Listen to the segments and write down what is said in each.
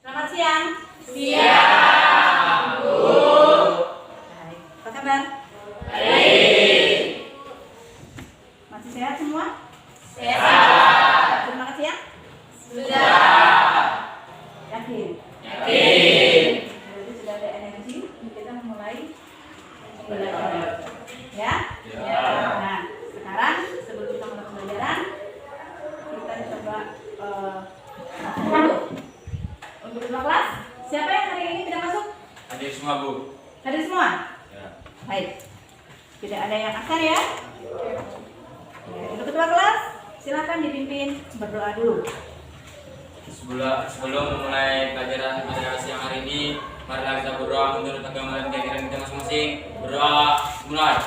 Selamat siang. Siang, Bu. Baik. Apa kabar? Baik. Masih sehat semua? Sehat. Sudah makan siang? Sudah. Yakin? Yakin. Jadi sudah ada energi, kita mulai belajar. Ya? Ya. Nah, sekarang sebelum kita mulai pembelajaran, kita coba dulu. Untuk ketua kelas, siapa yang hari ini tidak masuk? Hadir semua, Bu. Hadir semua? Ya. Baik. Tidak ada yang akan ya? Untuk ketua kelas, silakan dipimpin berdoa dulu. Sebelum memulai pelajaran pada siang hari ini, marilah kita berdoa menurut agama dan keyakinan kita masing-masing. Berdoa mulai.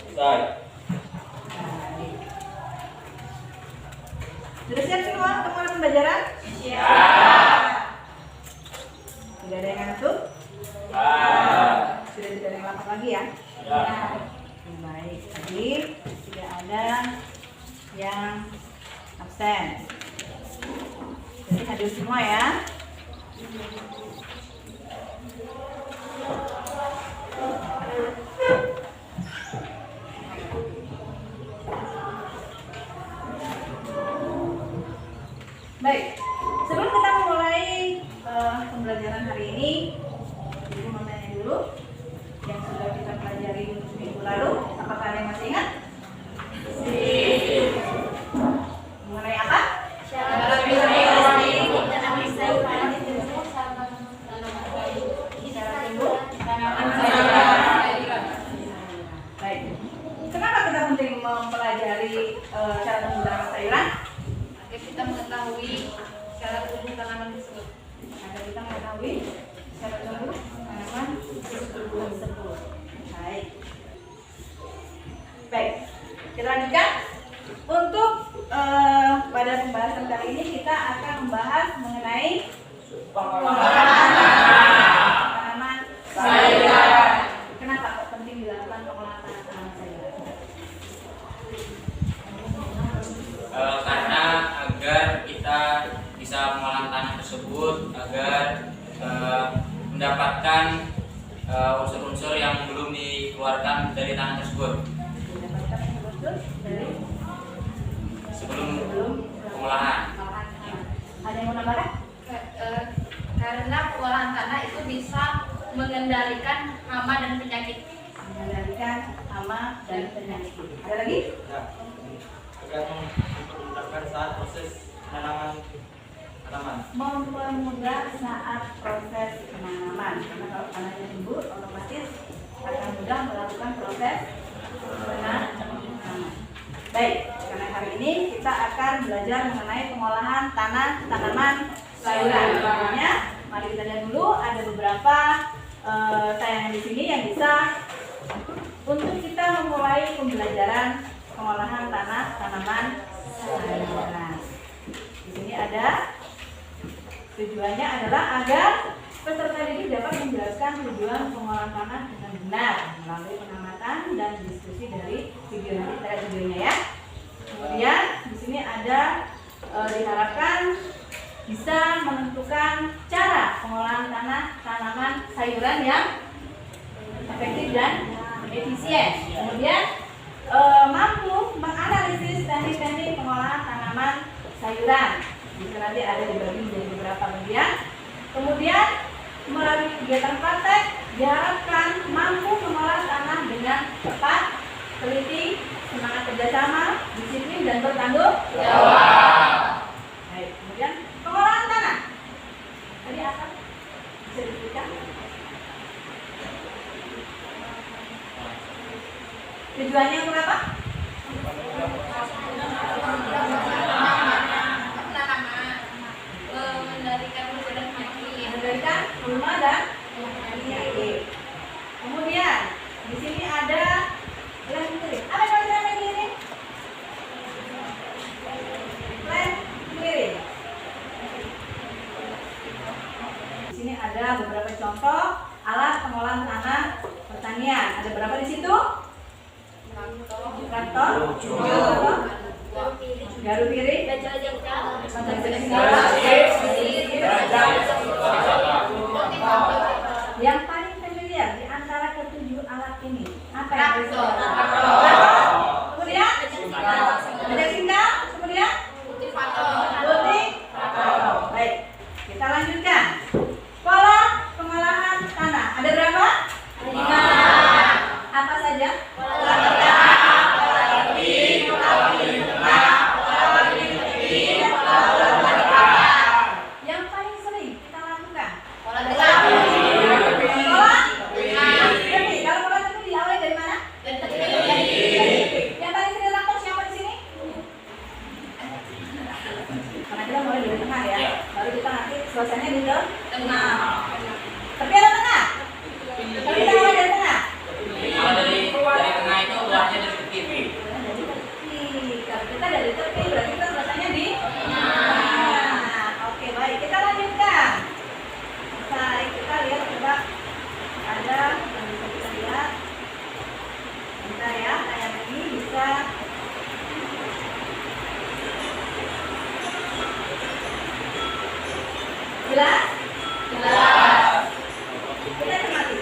Selesai. Sudah siap semua untuk mulai pembelajaran? Siap. Tidak ada yang ngantuk? Siap. Sudah tidak ada yang lapar lagi ya? Siap. Baik, tadi tidak ada yang absen. Jadi hadir semua ya. Baik, sebelum kita memulai pembelajaran hari ini, ibu mau tanya dulu yang sudah kita pelajari minggu lalu, apakah ada yang masih ingat? Mengenai apa? Baik. Kenapa kita penting mempelajari cara tumbuh tanaman sayuran? Agar kita mengetahui cara tumbuh tanaman tersebut. Agar kita mengetahui cara tumbuh tanaman tersebut. Baik. Baik. Kita lanjutkan. Untuk pada pembahasan kali ini kita akan membahas mengenai tanaman sayuran. Kenapa kok penting dilakukan pengolahan tanaman sayuran? Karena agar kita bisa mengolah tanah tersebut agar mendapatkan unsur-unsur yang belum dikeluarkan dari tanah tersebut Mendapatkan unsur dari sebelum pengolahan. Ada yang mau nambahkan? Karena pengolahan tanah itu bisa mengendalikan hama dan penyakit. Mengendalikan hama dan penyakit. Ada lagi? Agar memudahkan saat proses penanaman tanaman. Mempermudah saat proses penanaman. Karena kalau tanahnya subur, otomatis akan mudah melakukan proses penanaman. Baik, karena hari ini kita akan belajar mengenai pengolahan tanah tanaman sayuran. Makanya, mari kita lihat dulu ada beberapa tayangan di sini yang bisa untuk kita memulai pembelajaran pengolahan tanah tanaman sayuran. Di sini ada tujuannya adalah agar peserta didik dapat menjelaskan tujuan pengolahan tanah dengan benar melalui pengamatan dan diskusi dari video. Nanti kita lihat videonya ya. Kemudian di sini ada diharapkan bisa menentukan cara pengolahan tanah tanaman sayuran yang efektif dan efisien. Kemudian mampu menganalisis teknik-teknik pengolahan tanaman sayuran. Bisa nanti ada dibagi menjadi beberapa bagian. Kemudian melalui kegiatan praktek diharapkan mampu mengolah tanah dengan tepat, teliti, semangat kerjasama, disiplin dan bertanggung jawab. Baik, kemudian pengolahan tanah. Tadi apa? Bisa disebutkan? Tujuannya untuk apa? Mengendalikan hama dan penyakit. Mengendalikan hama dan penyakit. Kemudian di sini ada lem kering. Apa yang lem kering? Lem kering. Di sini ada beberapa contoh alat pengolahan tanah pertanian. Ada berapa di situ? Traktor, Garupiri. Yang paling familiar di antara ketujuh alat ini apa yang disebut? Kemudian bajak singkal, kemudian gunting. Baik, kita lanjutkan. Pola pengolahan tanah ada berapa? 5. Apa saja? Yang paling sering kita lakukan? Pola tepi. Kalau pola tepi diawali dari mana? Yang paling sering lakukan siapa di sini? Karena kita mulai dari tengah ya. Baru kita nanti selesainya di tengah. Tapi ada tengah. Tapi kita mulai dari tengah. Kalau dari tengah itu ulahnya dari tepi. Dari tepi. Kalau kita dari tepi berarti kita selesainya di tengah. Oke, baik. Kita lanjutkan. Baik, kita lihat coba ada yang bisa kita lihat. Bentar ya, kayak ini bisa. Jelas? Jelas. Kita cermati.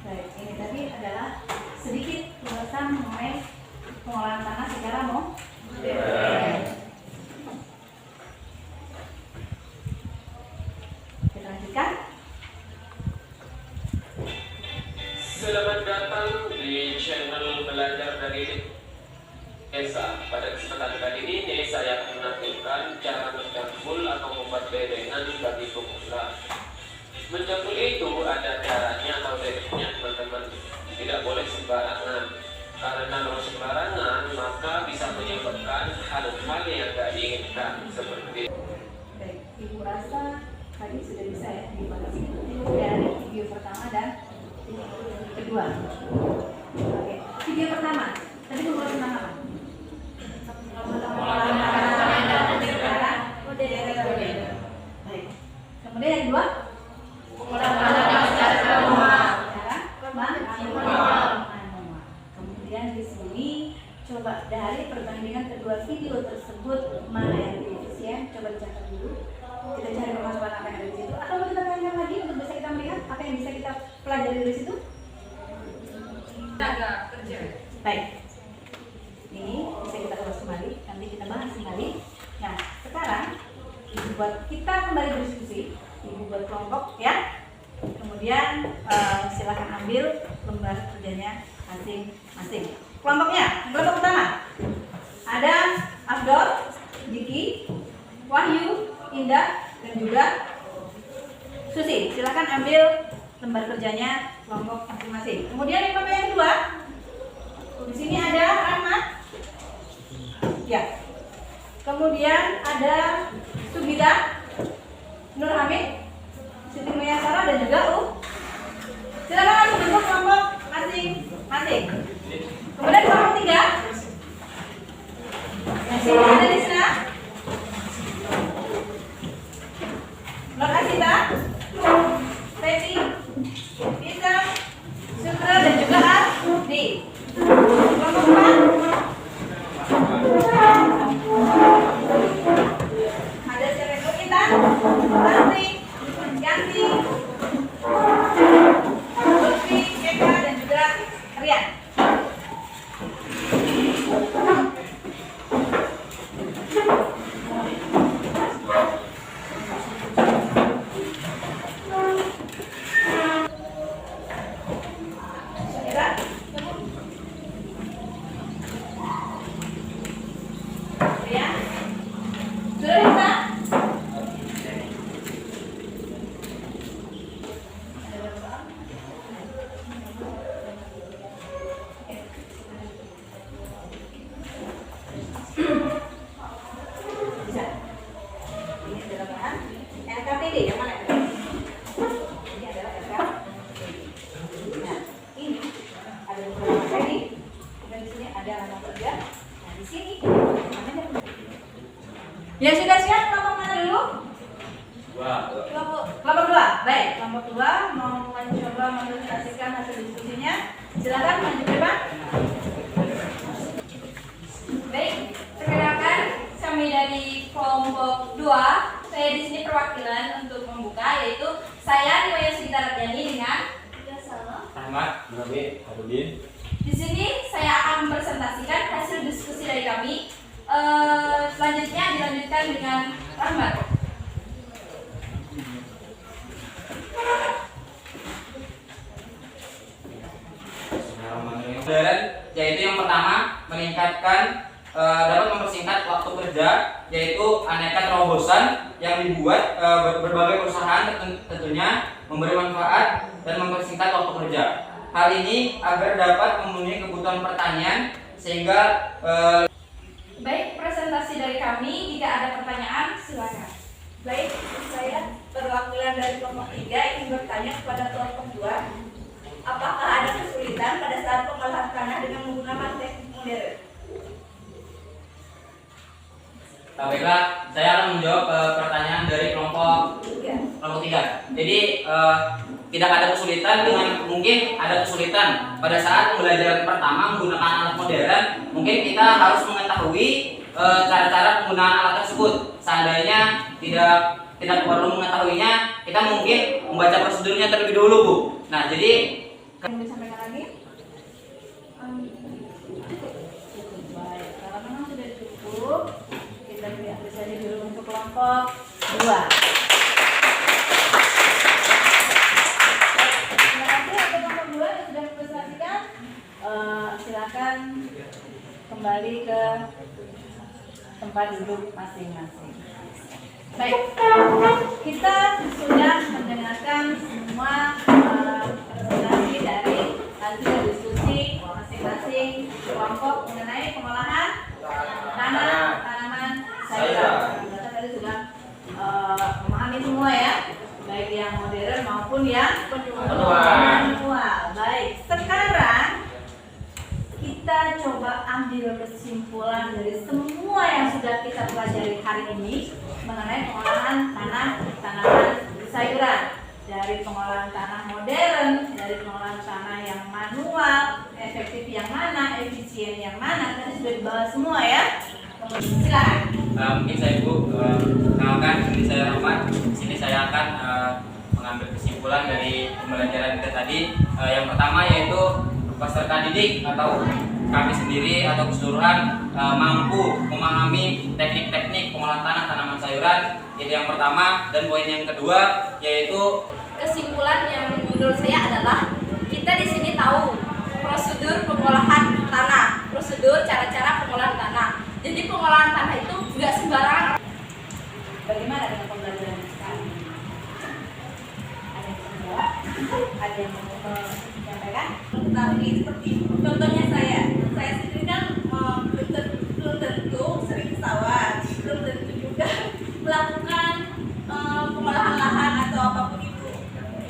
Baik, ini tadi adalah sedikit ulasan mengenai pengolahan tanah secara modern. Kita lanjutkan. Selamat datang di channel Belajar dari Desa. Pada kesempatan kali ini saya akan menampilkan cara mencangkul atau membuat bedengan bagi pemula. Mencangkul itu ada caranya atau tekniknya teman-teman. Tidak boleh sembarangan. Karena kalau sembarangan maka bisa menyebabkan hal-hal yang tidak diinginkan seperti Baik, Ibu rasa tadi sudah bisa ya dibatasi dari video pertama dan video kedua. Oke, video pertama tadi pembuatan tentang apa? Baik. Kemudian yang kedua? Kemudian di sini coba dari perbandingan kedua video tersebut mana yang lebih efisien? Coba dicatat dulu. Kita cari pemasukan apa yang ada di situ. Atau mau kita tanyakan lagi untuk bisa kita melihat apa yang bisa kita pelajari dari situ? Baik. Ini bisa kita ulas kembali. Nanti kita bahas kembali. Nah, sekarang Ibu buat kita kembali berdiskusi. Ibu buat kelompok ya. Kemudian silakan ambil lembar kerjanya masing-masing. Kelompoknya, kelompok pertama ada Afdol, Jiki, Wahyu, Indah, dan juga Susi. Silakan ambil lembar kerjanya kelompok masing-masing. Kemudian kelompok yang kedua, di sini ada Rahmat, ya. Kemudian ada Sugita, Nur Hamid, Siti Mayasara, dan juga silakan ambil bentuk kelompok masing-masing. Kemudian kelompok 3, yang sini ada Disna, Nur Asita, Peti, Bisa, Sukra, dan juga Ardi. Kelompok 4 ada Cereku Intan, Tanti, Yanti, Lutfi, Eka, dan juga Rian. Kelompok 2. Baik, kelompok 2 mau mencoba mempresentasikan hasil diskusinya. Silakan maju ke depan. Baik, perkenalkan kami dari kelompok 2. Saya di sini perwakilan untuk membuka, yaitu saya Niwaya Sugita Radyani dengan Ahmad, Nabi, Harudin. di sini saya akan mempresentasikan hasil diskusi dari kami. Selanjutnya dilanjutkan dengan Rahmat. Modern, yaitu yang pertama meningkatkan dapat mempersingkat waktu kerja, yaitu aneka terobosan yang dibuat berbagai perusahaan tentunya memberi manfaat dan mempersingkat waktu kerja. Hal ini agar dapat memenuhi kebutuhan pertanian sehingga Baik, presentasi dari kami. Jika ada pertanyaan, silakan. Baik, saya perwakilan dari kelompok 3 ingin bertanya kepada kelompok 2. Apakah ada kesulitan pada saat pengolahan tanah dengan menggunakan teknik modern? baiklah, saya akan menjawab pertanyaan dari kelompok 3. Jadi tidak ada kesulitan dengan, mungkin ada kesulitan pada saat pembelajaran pertama menggunakan alat modern. Mungkin kita harus mengetahui cara-cara penggunaan alat tersebut. Seandainya tidak perlu mengetahuinya, kita mungkin membaca prosedurnya terlebih dahulu, Bu. Nah, jadi Yang disampaikan lagi? Baik, kalau memang sudah cukup, kita lihat saja dulu untuk kelompok 2. Terima kasih untuk kelompok 2 yang sudah mempresentasikan. Silakan kembali ke tempat duduk masing-masing. Baik, kita sudah mendengarkan semua presentasi dari hasil diskusi masing-masing kelompok mengenai pengolahan tanah, tanaman, sayuran. Kita tadi sudah memahami semua ya, baik yang modern maupun yang manual. Baik, sekarang kita coba ambil kesimpulan dari semua yang sudah kita pelajari hari ini mengenai pengolahan tanah, tanaman, sayuran. Dari pengolahan tanah modern, dari pengolahan tanah yang manual, efektif yang mana, efisien yang mana, tadi sudah dibahas semua ya. Silakan. mungkin saya Ibu kenalkan, ini saya Rahmat. Di sini saya akan mengambil kesimpulan dari pembelajaran kita tadi. Yang pertama yaitu peserta didik atau kami sendiri atau keseluruhan mampu memahami teknik-teknik pengolahan tanah, tanaman, sayuran. Itu yang pertama. Dan poin yang kedua yaitu Kesimpulan yang menurut saya adalah kita di sini tahu prosedur pengolahan tanah, prosedur cara-cara pengolahan tanah. Jadi pengolahan tanah itu nggak sembarangan. Bagaimana dengan pembelajaran sekarang? Ada yang bisa menjawab? Ada yang mau menyampaikan? Mengetahui seperti contohnya saya sendiri kan belum tentu sering ke sawah, belum tentu juga melakukan pengolahan lahan atau apapun itu.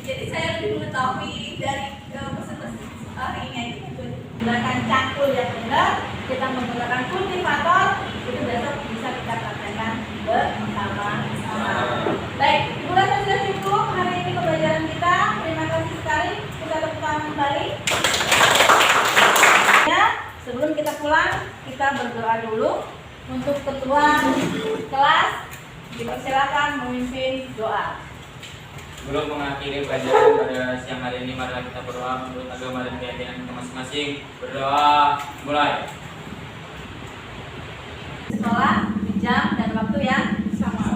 Jadi saya lebih mengetahui dari presentasi hari ini itu. Menggunakan cangkul yang benar, kita menggunakan kultivator, itu besok bisa kita praktekkan bersama-sama. Baik, mulai sudah cukup hari ini pembelajaran kita. Terima kasih sekali. Kita tepuk tangan kembali. Ya, sebelum kita pulang, kita berdoa dulu untuk ketua kelas. Dipersilakan memimpin doa. Belum mengakhiri pelajaran pada siang hari ini, marilah kita berdoa menurut agama dan keyakinan kita masing-masing. Berdoa, mulai. Sekolah di jam dan waktu yang sama.